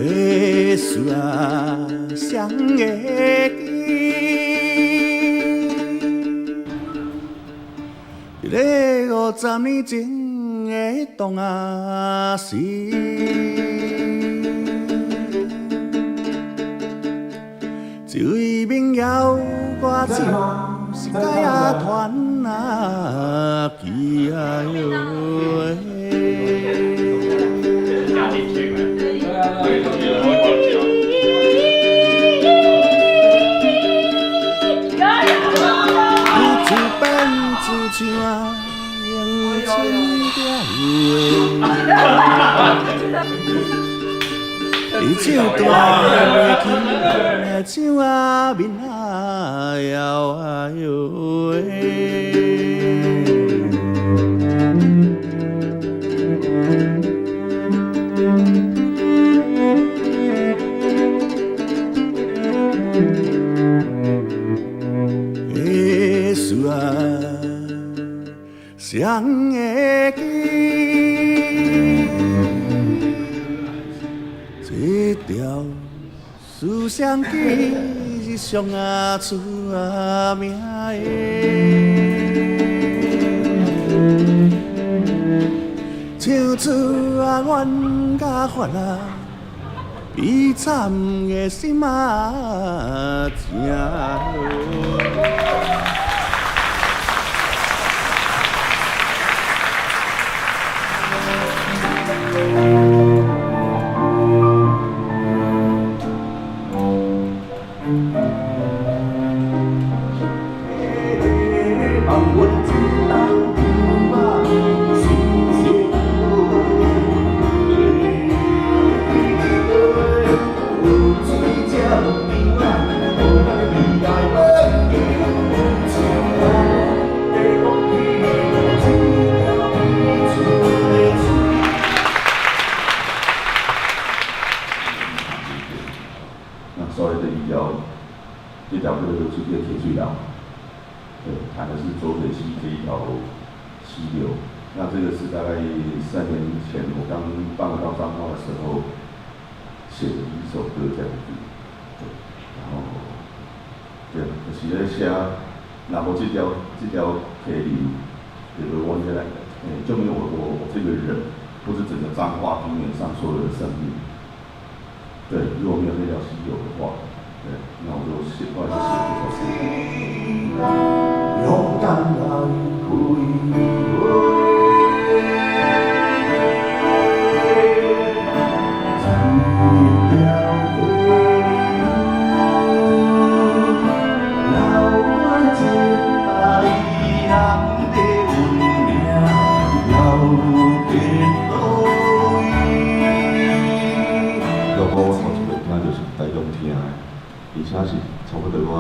耶稣啊，谁会记？在50年前的当啊时，一位民谣歌手是解啊团啊去啊哟加进去嘛。自变自唱啊，用情调你唱大袂起，唱啊面啊摇啊哟喂。耶稣啊，谁会记？这条思乡记是上啊出啊名的，唱出啊怨甲烦啊，悲惨的心啊，真好。这条路就是这个铁水廊，对，谈的是浊水溪这一条溪流。那这个是大概3年前我刚搬到彰化的时候写的一首歌这样子，对，然后对，就是咧写，然后这条溪流，就是我现在，证明我这个人不是整个彰化平原上所有的生命。对，如果没有那条溪流的话。对，那我就写，后来就写这首诗。勇敢来而且是差不多我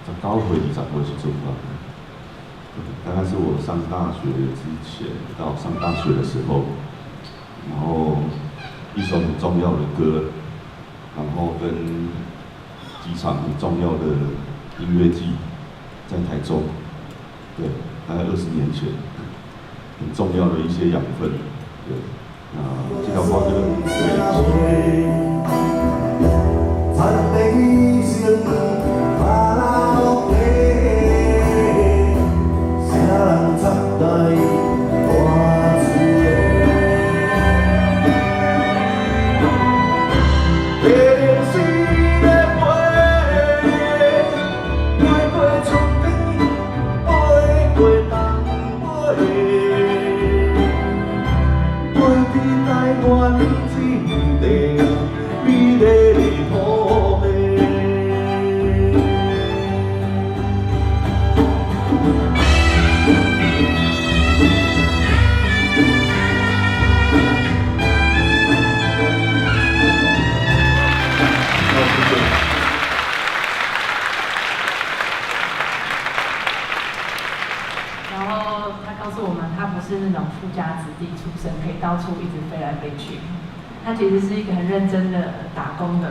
19岁、20岁时阵吧，大概是我上大学之前到上大学的时候，然后一首很重要的歌，然后跟几场很重要的音乐季在台中，对，大概20年前，很重要的一些养分，对，这条歌对。咱的心把那落地，谁人插在大树的？别人是在飞，飞过春天，飞过东北，飞去台湾之地，美丽的土。是那种富家子弟出身，可以到处一直飞来飞去。他其实是一个很认真的打工仔，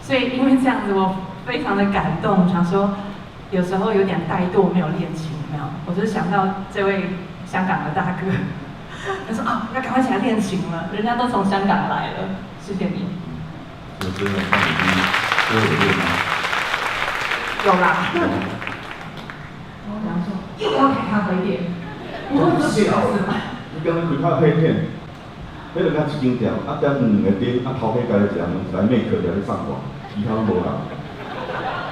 所以因为这样子，我非常的感动，想说有时候有点怠惰，没有练琴，有没有？我就想到这位香港的大哥，他说啊，要赶快起来练琴了，人家都从香港来了，谢谢你。就真的放已经都有练吗？有啦。我讲说又要开咖啡店，我这学是吗？你刚刚开咖啡店，迄个较一间店，啊点2个点，啊头家家己食，来make 在咧上网，其他都无人。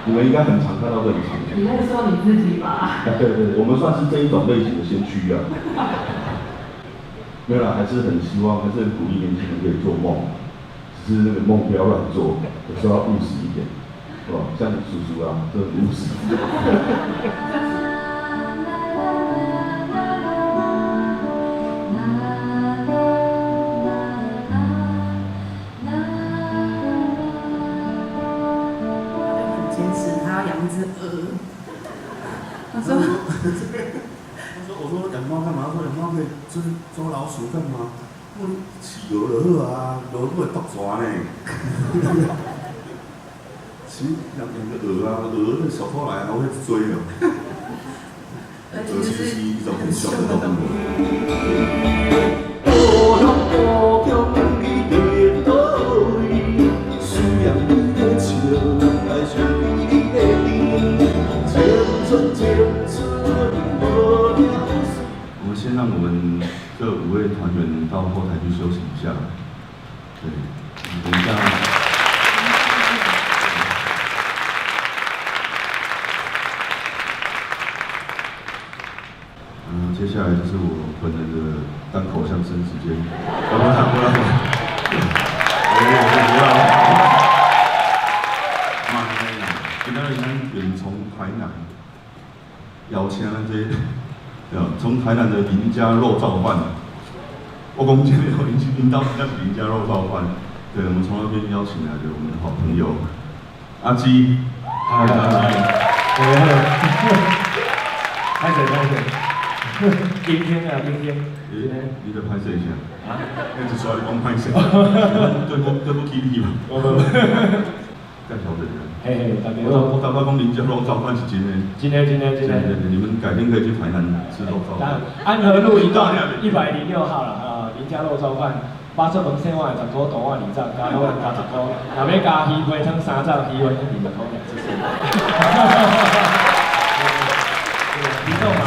你们应该很常看到这种场景。你在说你自己吧？对，我们算是这一种类型的先驱啊。没有啦，还是很希望，还是很鼓励年轻人可以做梦，只是那个梦不要乱做，有时候要务实一点，是吧？像叔叔啊，这很务实。我说养猫干嘛？说养猫可以就是抓老鼠干嘛？我饲鹅就好啊，鹅不会毒蛇呢。其实养个鹅啊，鹅那小偷来还会追的。鹅其实是一种很凶的动物。我们先让我们这5位团员到后台去休息一下。对，等一下。接下来就是我本人的单口相声时间。今仔日咱远从台南邀请咱这。从台南的林家肉燥饭，我讲这个领导那是林家肉燥饭，对，我们从那边邀请来的我们的好朋友阿基，嗨，拍谁？今天啊，今天，你得拍摄一下，啊，那就说你讲拍摄，对不起你嘛，干小人的。嘿，大家我刚刚讲林家肉燥饭是真的，今天，你们改天可以去台南吃肉燥饭。安和路一段106号了啊，林家肉燥饭，8色门线外10块大碗2张，加肉加10块，若要加鱼皮汤3张，鱼丸1块2，谢谢。你懂吗？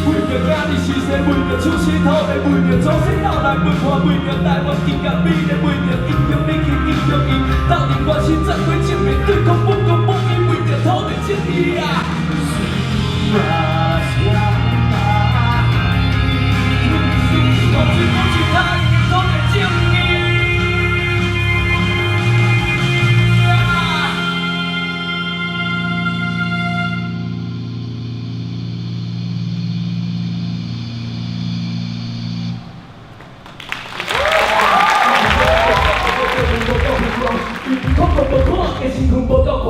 为着今日时势，为着出身土地，为着祖先斗来分看，为着台湾更加美丽，为着英雄你去英雄伊，斗阵关心战归正面，对抗不公不义，为着土地正义啊！同志不是他，土地正义。身躯无够悬，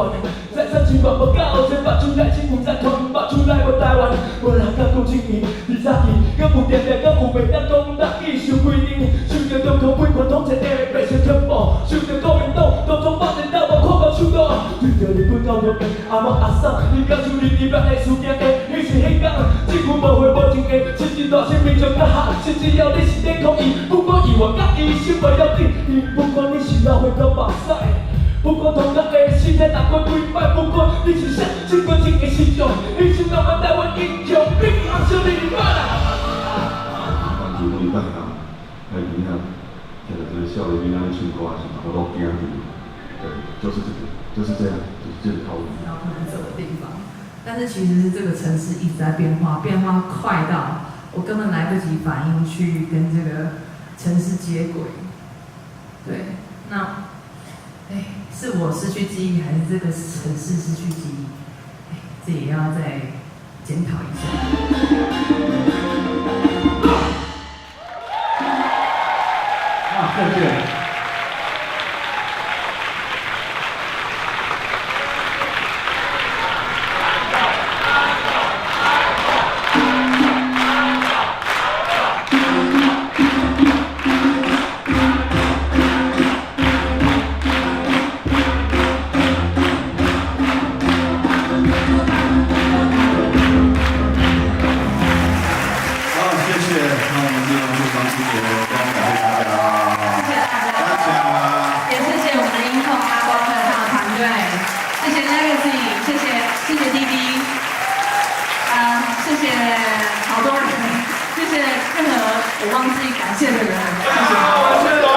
财产千万无够，千把出来，千负债团把出来，无台湾，无人敢讲正义。二早起，搁有定定，搁有袂当讲大义，受规定，受着中共威权统治的百姓天暴，受着国民党当中把人斗无看到手段，对着日本教育的阿嬷阿嫂，你讲出你日本的事件的，迄是迄天，政府无会无情的，甚至大声民众甲吓，甚至要你是在抗议，不管议员甲医生袂要紧，不管你是老岁到目屎。不管同学的身体打过几摆，不管你是啥，只管一个心中，你是咱们台湾英雄，你阿兄弟你爸啦！如果你看啊，还有你看，这个笑脸那唱歌啊什么，我都惊住。对，就是这个，就是这样，就是这个套路。然后可能走的地方，但是其实是这个城市一直在变化，变化快到我根本来不及反应去跟这个城市接轨。对，那。是我失去记忆，还是这个城市失去记忆？这也要再检讨一下。谢谢。我忘记感谢的人了，谢谢。